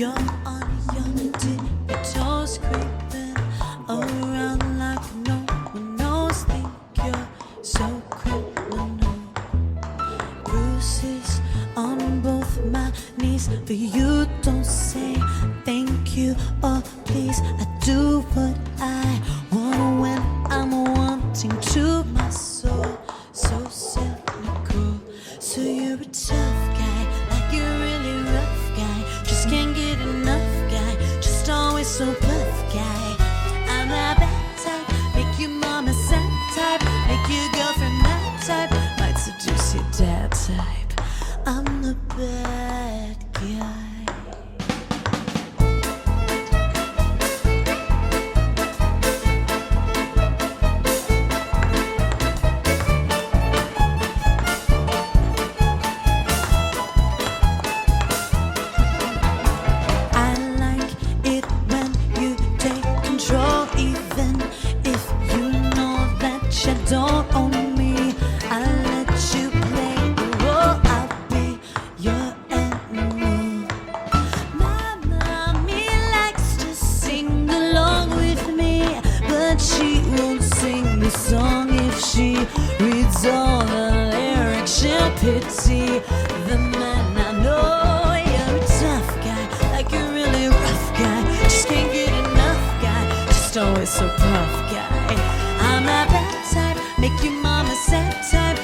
You're on your tippy toes, creeping around like no one knows. Think you're so criminal. Bruises on both my knees, but you don't say thank you or please. I do what I want when I'm wanting to. My soul so cynical. So you're a tough guy, like you're a really rough guy. Just can't get enough guy, just always so buff guy. I'm that bad type, make your mama sad type, make your girlfriend mad type, might seduce your dad type. I'm the bad guy. Don't own me, I'll let you play the role. I'll be your animal. My mommy likes to sing along with me, but she won't sing the song if she reads all the lyrics. She'll pity the man I know. You're a tough guy, like a really rough guy. Just can't get enough guy, just always so puff guy. I'm that bad type, make your mama sad type,